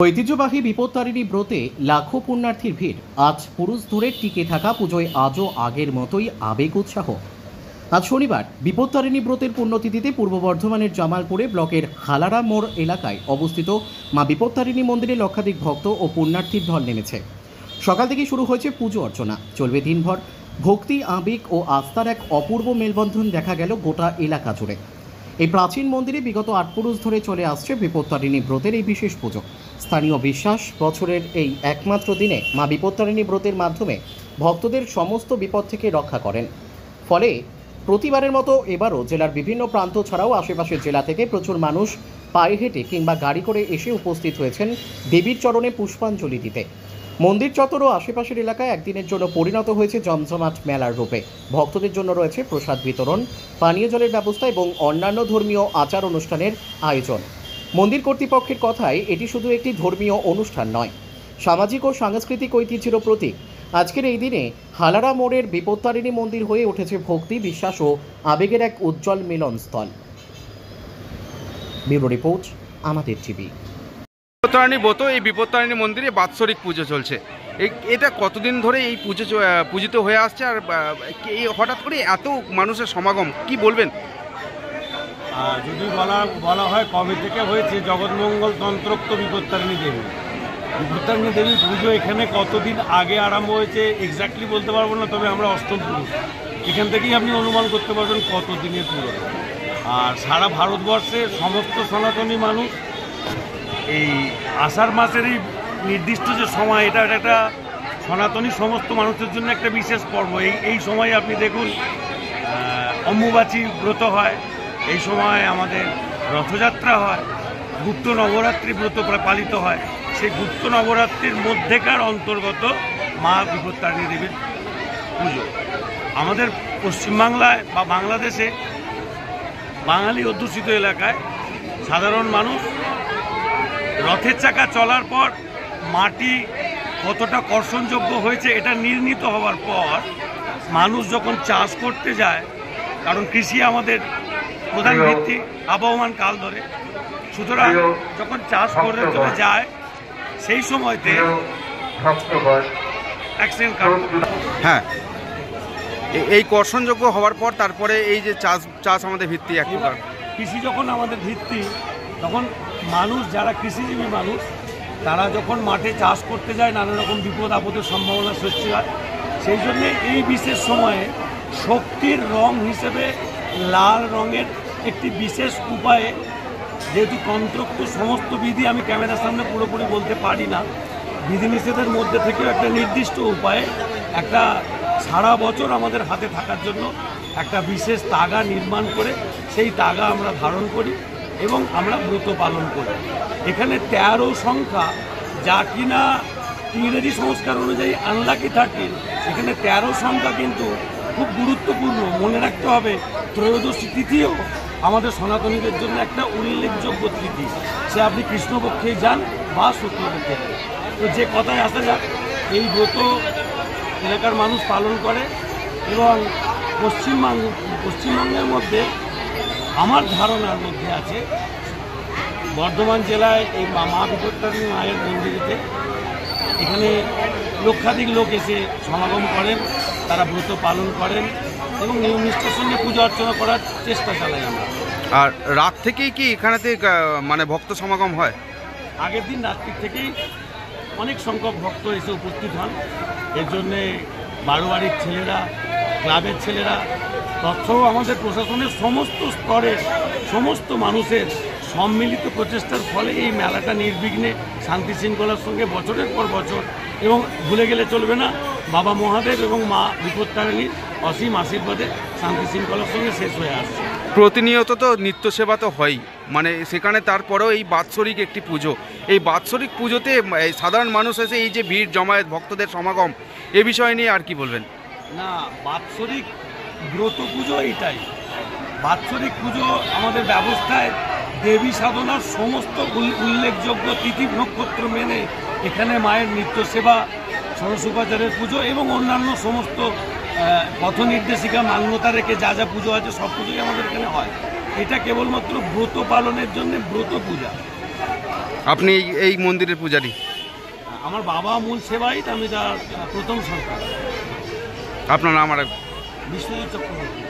ঐতিহ্যবাহী বিপত্তারিণী ব্রতে লাখো পুণ্যার্থীর ভিড়। আজ পুরুষ দূরে টিকে থাকা পুজোয় আজও আগের মতোই আবেগ উৎসাহ। আজ শনিবার বিপত্তারিণী ব্রতের পুণ্যতিথিতে পূর্ব বর্ধমানের জামালপুরে ব্লকের হালারা মোড় এলাকায় অবস্থিত মা বিপত্তারিণী মন্দিরে লক্ষাধিক ভক্ত ও পুণ্যার্থীর ঢল নেমেছে। সকাল থেকে শুরু হয়েছে পুজো অর্চনা, চলবে দিনভর। ভক্তি, আবেগ ও আস্থার এক অপূর্ব মেলবন্ধন দেখা গেল গোটা এলাকা জুড়ে। এই প্রাচীন মন্দিরে বিগত ৮ পুরুষ ধরে চলে আসছে বিপত্তারিণী ব্রতের এই বিশেষ পুজো। স্থানীয় বিশ্বাস, বছরের এই একমাত্র দিনে মা বিপত্তারিণী ব্রতের মাধ্যমে ভক্তদের সমস্ত বিপদ থেকে রক্ষা করেন। ফলে প্রতিবারের মতো এবারও জেলার বিভিন্ন প্রান্ত ছাড়াও আশেপাশের জেলা থেকে প্রচুর মানুষ পায়ে হেঁটে কিংবা গাড়ি করে এসে উপস্থিত হয়েছেন দেবীর চরণে পুষ্পাঞ্জলি দিতে। মন্দির চত্বর ও আশেপাশের এলাকায় একদিনের জন্য পরিণত হয়েছে জমজমাট মেলার রূপে। ভক্তদের জন্য রয়েছে প্রসাদ বিতরণ, পানীয় জলের ব্যবস্থা এবং অন্যান্য ধর্মীয় আচার অনুষ্ঠানের আয়োজন। মন্দির কর্তৃপক্ষের কথায় এটি শুধু একটি ধর্মীয় অনুষ্ঠান নয়, সামাজিক ও সাংস্কৃতিক ঐতিহ্যের প্রতীক। আজকের এই দিনে হালারা মোড়ের বিপত্তারিণী মন্দির হয়ে উঠেছে ভক্তি, বিশ্বাস ও আবেগের এক উজ্জ্বল মিলনস্থল। ব্যুরো রিপোর্ট, আমাদের টিভি। বিপত্তারিণী ব্রত, এই বিপত্তারিণী মন্দিরে বাৎসরিক পুজো চলছে। এটা কতদিন ধরে এই পূজিত হয়ে আসছে, আর এই হঠাৎ করে এত মানুষের সমাগম, কি বলবেন? যদি বলা হয় কবে থেকে হয়েছে, জগৎমঙ্গল তন্ত্রোক্ত বিপত্তারিণী দেবী। বিপত্তারিণী দেবীর পুজো এখানে কতদিন আগে আরম্ভ হয়েছে এক্স্যাক্টলি বলতে পারবো না, তবে আমরা অষ্টম পুরুষ। এখান থেকেই আপনি অনুমান করতে পারবেন কত দিনের পুজো। আর সারা ভারতবর্ষের সমস্ত সনাতনী মানুষ এই আষাঢ় মাসেরই নির্দিষ্ট যে সময়, এটা একটা সনাতনী সমস্ত মানুষের জন্য একটা বিশেষ পর্ব। এই সময় আপনি দেখুন অম্বুবাচী ব্রত হয়, এই সময় আমাদের রথযাত্রা হয়, গুপ্ত নবরাত্রি ব্রত পালিত হয়। সেই গুপ্ত নবরাত্রির মধ্যেকার অন্তর্গত মা বিপত্তারিণী দেবীর পুজো। আমাদের পশ্চিমবাংলায় বা বাংলাদেশে বাঙালি অধ্যুষিত এলাকায় সাধারণ মানুষ রথের চাকা চলার পর মাটি কতটা কর্ষণযোগ্য হয়েছে এটা নির্ণীত হওয়ার পর মানুষ যখন চাষ করতে যায়, কারণ কৃষি আমাদের প্রধান ভিত্তি আবহমান কাল ধরে, সুতরাং যখন চাষ করতে যায় সেই সময়তে হ্যাঁ, এই কর্ষণযোগ্য হওয়ার পর তারপরে এই যে চাষ আমাদের ভিত্তি, এক প্রকার কৃষি যখন আমাদের ভিত্তি, তখন মানুষ যারা কৃষিজীবী মানুষ তারা যখন মাঠে চাষ করতে যায় নানা রকম বিপদ আপদের সম্ভাবনা সৃষ্টি হয়। সেই জন্যে এই বিশেষ সময়ে শক্তির রং হিসেবে লাল রঙের একটি বিশেষ উপায়ে, যেহেতু তন্ত্রোক্ত সমস্ত বিধি আমি ক্যামেরার সামনে পুরোপুরি বলতে পারি না, বিধিনিষেধের মধ্যে থেকেও একটা নির্দিষ্ট উপায়ে একটা সারা বছর আমাদের হাতে থাকার জন্য একটা বিশেষ তাগা নির্মাণ করে সেই তাগা আমরা ধারণ করি এবং আমরা ব্রত পালন করি। এখানে 13 সংখ্যা, যা কিনা ইংরেজি সংস্কার অনুযায়ী আনলাকি 13, এখানে 13 সংখ্যা কিন্তু খুব গুরুত্বপূর্ণ। মনে রাখতে হবে ত্রয়োদশী তিথিও আমাদের সনাতনীদের জন্য একটা উল্লেখযোগ্য তিথি, সে আপনি কৃষ্ণপক্ষে যান বা শুক্লপক্ষে যান। তো যে কথায় আসা যাক, এই ব্রত এলাকার মানুষ পালন করে এবং পশ্চিমবঙ্গের মধ্যে আমার ধারণার মধ্যে আছে বর্ধমান জেলায় এই মা বিপত্তারিণী মায়ের মন্দিরেতে এখানে লক্ষাধিক লোক এসে সমাগম করেন, তারা ব্রত পালন করেন এবং নিয়ম নিষ্ঠার সঙ্গে পূজা অর্চনা করার চেষ্টা চালাই আমরা। আর রাত থেকেই কি এখানেতে মানে ভক্ত সমাগম হয়? আগের দিন রাত্রির থেকেই অনেক সংখ্যক ভক্ত এসে উপস্থিত হন। এর জন্যে বারোয়ারির ছেলেরা, ক্লাবের ছেলেরা, তৎসহ আমাদের প্রশাসনের সমস্ত স্তরের সমস্ত মানুষের সম্মিলিত প্রচেষ্টার ফলে এই মেলাটা নির্বিঘ্নে শান্তি শৃঙ্খলার সঙ্গে বছরের পর বছর, এবং ভুলে গেলে চলবে না, বাবা মহাদেব এবং মা বিপত্তারিণীর অসীম আশীর্বাদে শান্তি শৃঙ্খলার সঙ্গে শেষ হয়ে আসছে। প্রতিনিয়ত তো নিত্য সেবা তো হয়ই, মানে সেখানে তারপরেও এই বাৎসরিক একটি পুজো, এই বাৎসরিক পুজোতে সাধারণ মানুষ এসে এই যে ভিড় জমায়েত, ভক্তদের সমাগম, এ বিষয় নিয়ে আর কি বলবেন? না, বাৎসরিক ব্রত পুজো এটাই। বাৎসরিক পুজো আমাদের ব্যবস্থায় দেবী সাধনার সমস্ত উল্লেখযোগ্য তিথি নক্ষত্র মেনে এখানে মায়ের নিত্য সেবা, ষোড়শোপচারের পুজো এবং অন্যান্য সমস্ত পথ নির্দেশিকা মান্যতা রেখে যা যা পুজো আছে সব পুজোই আমাদের এখানে হয়। এটা কেবলমাত্র ব্রত পালনের জন্য ব্রত পূজা। আপনি এই মন্দিরের পূজারী? আমার বাবা মূল সেবায়িত, আমি তার প্রথম সন্তান। আপনার নাম আর বিশ্বজিৎ চক্রবর্তী।